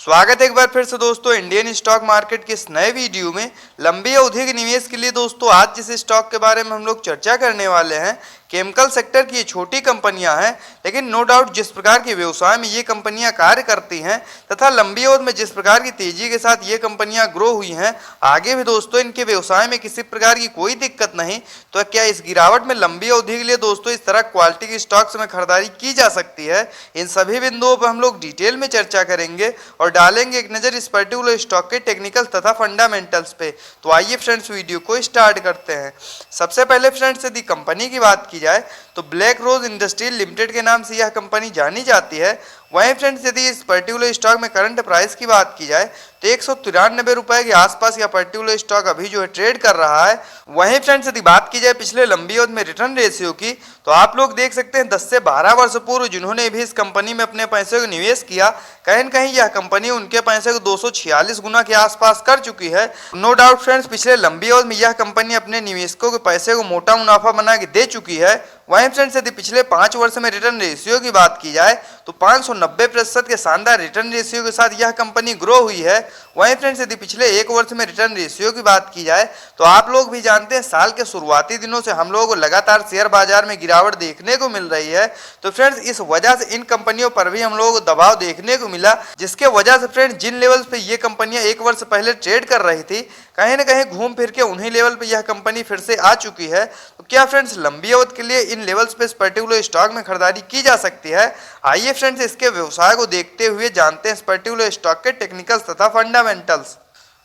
स्वागत है एक बार फिर से दोस्तों इंडियन स्टॉक मार्केट के इस नए वीडियो में। लंबी अवधि के निवेश के लिए दोस्तों आज जिस स्टॉक के बारे में हम लोग चर्चा करने वाले हैं, केमिकल सेक्टर की ये छोटी कंपनियां हैं, लेकिन नो डाउट जिस प्रकार के व्यवसाय में ये कंपनियां कार्य करती हैं तथा लंबी अवधि में जिस प्रकार की तेजी के साथ ये कंपनियां ग्रो हुई हैं, आगे भी दोस्तों इनके व्यवसाय में किसी प्रकार की कोई दिक्कत नहीं। तो क्या इस गिरावट में लंबी अवधि के लिए दोस्तों इस तरह क्वालिटी के स्टॉक्स में खरीदारी की जा सकती है? इन सभी बिंदुओं पर हम लोग डिटेल में चर्चा करेंगे और डालेंगे एक नज़र इस पर्टिकुलर स्टॉक के टेक्निकल तथा फंडामेंटल्स पे। तो आइए फ्रेंड्स वीडियो को स्टार्ट करते हैं। सबसे पहले फ्रेंड्स यदि कंपनी की बात की जाए तो ब्लैक रोज इंडस्ट्रियल लिमिटेड के नाम से यह कंपनी जानी जाती है। वहीं फ्रेंड्स यदि इस पर्टिकुलर स्टॉक में करंट प्राइस की बात की जाए तो 193 रुपए के आसपास यह पर्टिकुलर स्टॉक अभी जो है ट्रेड कर रहा है। वहीं फ्रेंड्स यदि बात की जाए पिछले लंबी अवधि में रिटर्न रेशियो की, तो आप लोग देख सकते हैं 10 से 12 वर्ष पूर्व जिन्होंने भी इस कंपनी में अपने पैसे को निवेश किया, कहीं न कहीं यह कंपनी उनके पैसे को 246 गुना के आसपास कर चुकी है। नो डाउट फ्रेंड्स पिछले लंबी अवधि में यह कंपनी अपने निवेशकों के पैसे को मोटा मुनाफा बना के दे चुकी है। वहीं फ्रेंड्स यदि पिछले 5 वर्ष में रिटर्न रेशियो की बात की जाए तो 590% के शानदार रिटर्न रेशियो के साथ यह कंपनी ग्रो हुई है। वहीं फ्रेंड्स यदि पिछले 1 वर्ष में रिटर्न रेशियो की बात की जाए तो आप लोग भी जानते हैं साल के शुरुआती दिनों से हम लोगों को लगातार शेयर बाजार में गिरावट देखने को मिल रही है। तो फ्रेंड्स इस वजह से इन कंपनियों पर भी हम लोगों को दबाव देखने को मिला, जिसके वजह से फ्रेंड्स जिन लेवल्स पे ये कंपनियां 1 वर्ष पहले ट्रेड कर रही थी, कहीं ना कहीं घूम फिर के उन्हीं लेवल पे यह कंपनी फिर से आ चुकी है। तो क्या फ्रेंड्स लंबी अवधि के लिए इन लेवल्स पे इस पर्टिकुलर स्टॉक में खरीदारी की जा सकती है? आइए फ्रेंड्स इसके व्यवसाय को देखते हुए जानते हैं इस पर्टिकुलर स्टॉक के टेक्निकल्स तथा फंडामेंटल्स।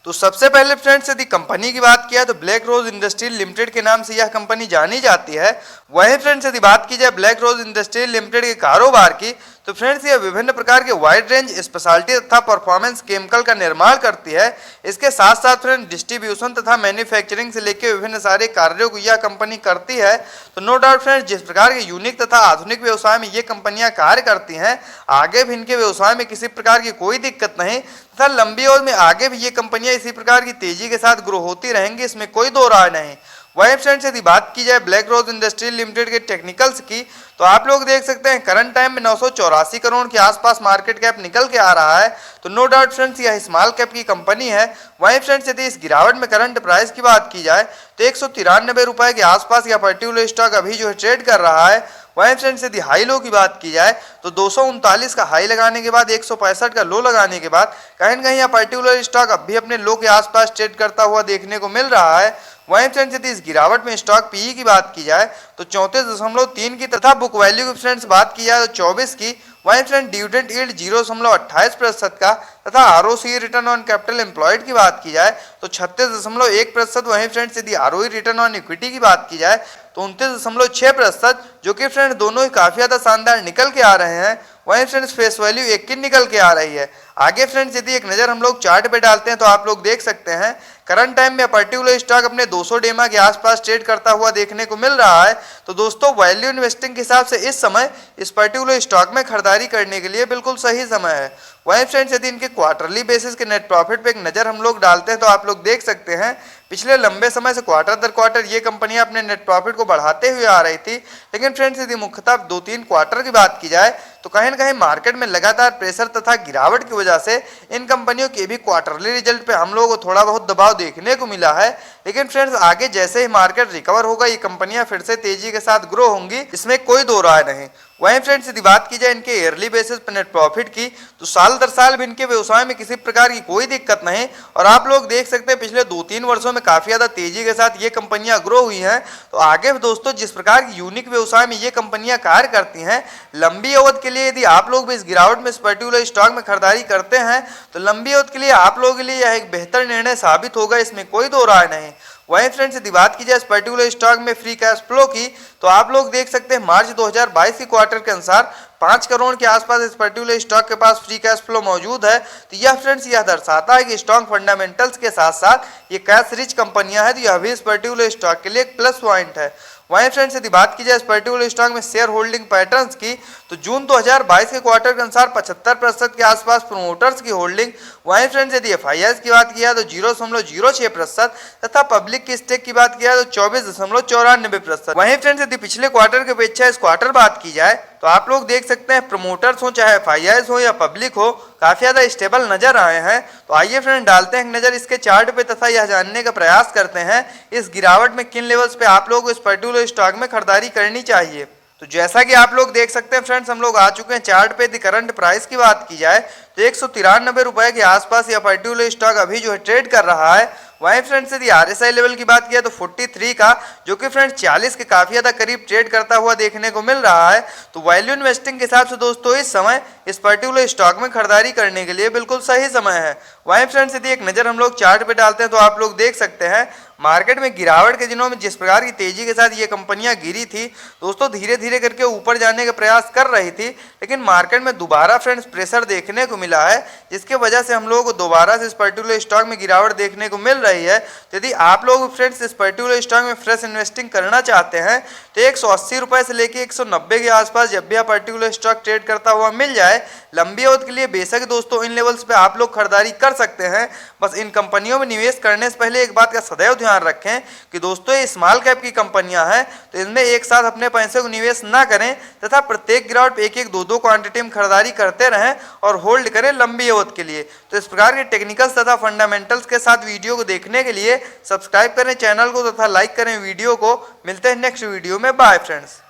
तो सबसे पहले फ्रेंड्स यदि कंपनी की बात किया तो ब्लैक रोज इंडस्ट्रियल लिमिटेड के नाम से यह कंपनी जानी जाती है। वहीं फ्रेंड्स यदि बात की जाए ब्लैक रोज इंडस्ट्रियल लिमिटेड के कारोबार की, तो फ्रेंड्स यह विभिन्न प्रकार के वाइड रेंज स्पेशलिटी तथा परफॉर्मेंस केमिकल का निर्माण करती है। इसके साथ साथ फ्रेंड्स डिस्ट्रीब्यूशन तथा मैन्युफैक्चरिंग से लेकर विभिन्न सारे कार्यों को यह कंपनी करती है। तो नो डाउट फ्रेंड्स जिस प्रकार के यूनिक तथा आधुनिक व्यवसाय में ये कंपनियां कार्य करती हैं, आगे भी इनके व्यवसाय में किसी प्रकार की कोई दिक्कत नहीं तथा लंबी अवधि में आगे भी ये कंपनियां इसी प्रकार की तेजी के साथ ग्रो होती रहेंगी, इसमें कोई दो राय नहीं। वहीं फ्रेंड्स यदि बात की जाए ब्लैक रोज इंडस्ट्रियल लिमिटेड के टेक्निकल्स की, तो आप लोग देख सकते हैं करंट टाइम में 984 करोड़ के आसपास मार्केट कैप निकल के आ रहा है। तो नो डाउट फ्रेंड्स यह स्मॉल कैप की कंपनी है। वहीं फ्रेंड्स यदि इस गिरावट में करंट प्राइस की बात की जाए तो 193 रुपए के आसपास यह पर्टिकुलर स्टॉक अभी जो है ट्रेड कर रहा है। वहीं फ्रेंड्स यदि हाई लो की बात की जाए तो 239 का हाई लगाने के बाद 165 का लो लगाने के बाद कहीं न कहीं यह पर्टिकुलर स्टॉक अब भी अपने लो के आसपास ट्रेड करता हुआ देखने को मिल रहा है। वहीं फ्रेंड्स यदि इस गिरावट में स्टॉक पीई की बात की जाए तो 34.3 की तथा बुक वैल्यू की फ्रेंड्स बात की जाए तो 24 की। वहीं फ्रेंड डिविडेंड यील्ड 0.28% का तथा ROC return on capital employed की बात की जाए तो 36.1%। वहीं फ्रेंड्स यदि आरओई रिटर्न ऑन इक्विटी की बात की जाए तो 29.6%, जो कि फ्रेंड दोनों ही काफी ज्यादा शानदार निकल के आ रहे हैं। वहीं फ्रेंड्स फेस वैल्यू 1 की निकल के आ रही है। आगे फ्रेंड्स यदि एक नज़र हम लोग चार्ट पे डालते हैं तो आप लोग देख सकते हैं करंट टाइम में पर्टिकुलर स्टॉक अपने 200 डेमा के आसपास ट्रेड करता हुआ देखने को मिल रहा है। तो दोस्तों वैल्यू इन्वेस्टिंग के हिसाब से इस समय इस पर्टिकुलर स्टॉक में खरीदारी करने के लिए बिल्कुल सही समय है। वहीं फ्रेंड्स यदि इनके क्वार्टरली बेसिस के नेट प्रॉफिट पे एक नज़र हम लोग डालते हैं तो आप लोग देख सकते हैं पिछले लंबे समय से क्वार्टर दर क्वार्टर ये कंपनियां अपने नेट प्रॉफिट को बढ़ाते हुए आ रही थी, लेकिन फ्रेंड्स यदि मुख्यतः 2-3 क्वार्टर की बात की जाए तो कहीं न कहीं मार्केट में लगातार प्रेशर तथा गिरावट की वजह से इन कंपनियों के भी क्वार्टरली रिजल्ट पे हम लोगों को थोड़ा बहुत दबाव देखने को मिला है। लेकिन फ्रेंड्स आगे जैसे ही मार्केट रिकवर होगा ये कंपनियां फिर से तेजी के साथ ग्रो होंगी, इसमें कोई दो राय नहीं। वहीं फ्रेंड्स यदि बात की जाए इनके ईयरली बेसिस पर नेट प्रॉफिट की, तो साल दर साल भी इनके व्यवसाय में किसी प्रकार की कोई दिक्कत नहीं और आप लोग देख सकते हैं पिछले 2-3 वर्षों में काफी ज्यादा तेजी के साथ ये कंपनियां ग्रो हुई हैं। तो आगे भी दोस्तों जिस प्रकार की यूनिक व्यवसाय में ये कंपनियां कार्य करती हैं, लंबी अवधि के लिए यदि आप लोग भी इस गिरावट में इस पर्टिकुलर स्टॉक में खरीदारी करते हैं तो लंबी अवधि के लिए आप लोगों के लिए यह एक बेहतर निर्णय साबित होगा, इसमें कोई दो राय नहीं। वहीं फ्रेंड्स यदि बात की जाए इस पर्टिकुलर स्टॉक में फ्री कैश फ्लो की, तो आप लोग देख सकते हैं मार्च 2022 की क्वार्टर के अनुसार 5 करोड़ के आसपास इस पर्टिकुलर स्टॉक के पास फ्री कैश फ्लो मौजूद है। तो यह फ्रेंड्स यह दर्शाता है कि स्ट्रॉन्ग फंडामेंटल्स के साथ साथ ये कैश रिच कंपनियां हैं, तो यह भी इस पर्टिकुलर स्टॉक के लिए एक प्लस पॉइंट है। वहीं फ्रेंड्स यदि बात की जाए इस पर्टिकुलर स्टॉक में शेयर होल्डिंग पैटर्न्स की, तो जून 2022 के क्वार्टर के अनुसार 75% के आसपास प्रोमोटर्स की होल्डिंग। वहीं फ्रेंड्स यदि एफआईआईस की बात किया तो 0.06% तथा पब्लिक की स्टेक की बात किया तो 24.94%। वहीं फ्रेंड्स यदि पिछले क्वार्टर की अपेक्षा इस क्वार्टर बात की जाए तो आप लोग देख सकते हैं प्रमोटर्स हो चाहे FIIs हो या पब्लिक हो, काफी ज्यादा स्टेबल नजर आए हैं। तो आइए फ्रेंड डालते हैं एक नजर इसके चार्ट पे तथा यह जानने का प्रयास करते हैं इस गिरावट में किन लेवल्स पे आप लोगों को इस पर्टिकुलर स्टॉक में खरीदारी करनी चाहिए। तो जैसा कि आप लोग देख सकते हैं फ्रेंड्स, हम लोग आ चुके हैं चार्ट पे। दी करंट प्राइस की बात की जाए तो 193 रुपए के आसपास यह पर्टिकुलर स्टॉक अभी जो है ट्रेड कर रहा है। वहीं फ्रेंड्स यदि RSI लेवल की बात किया तो 43 का, जो कि फ्रेंड्स 40 के काफी ज्यादा करीब ट्रेड करता हुआ देखने को मिल रहा है। तो वैल्यू इन्वेस्टिंग के हिसाब से दोस्तों इस समय इस पर्टिकुलर स्टॉक में खरीदारी करने के लिए बिल्कुल सही समय है। वहीं फ्रेंड्स यदि एक नजर हम लोग चार्ट पे डालते हैं तो आप लोग देख सकते हैं मार्केट में गिरावट के दिनों में जिस प्रकार की तेजी के साथ ये कंपनियां गिरी थी दोस्तों, धीरे धीरे करके ऊपर जाने का प्रयास कर रही थी, लेकिन मार्केट में दोबारा फ्रेंड्स प्रेशर देखने को मिला है, जिसके वजह से हम लोगों को दोबारा से इस पर्टिकुलर स्टॉक में गिरावट देखने को मिल रही है। तो यदि आप लोग फ्रेंड्स इस पर्टिकुलर स्टॉक में फ्रेश इन्वेस्टिंग करना चाहते हैं तो 180 रुपए से लेके 190 के आसपास जब भी पर्टिकुलर स्टॉक ट्रेड करता हुआ मिल जाए, लंबी अवधि के लिए बेशक दोस्तों इन लेवल्स पे आप लोग खरीदारी कर सकते हैं। बस इन कंपनियों में निवेश करने से पहले एक बात का सदैव ध्यान रखें कि दोस्तों ये स्मॉल कैप की कंपनियां हैं, तो इनमें एक साथ अपने पैसे को निवेश ना करें तथा प्रत्येक गिरावट पे एक दो क्वांटिटी में खरीदारी करते रहें और होल्ड करें लंबी अवधि के लिए। तो इस प्रकार के टेक्निकल्स तथा फंडामेंटल्स के साथ वीडियो को देखने के लिए सब्सक्राइब करें चैनल को तथा लाइक करें वीडियो को। मिलते हैं नेक्स्ट वीडियो में। Bye friends.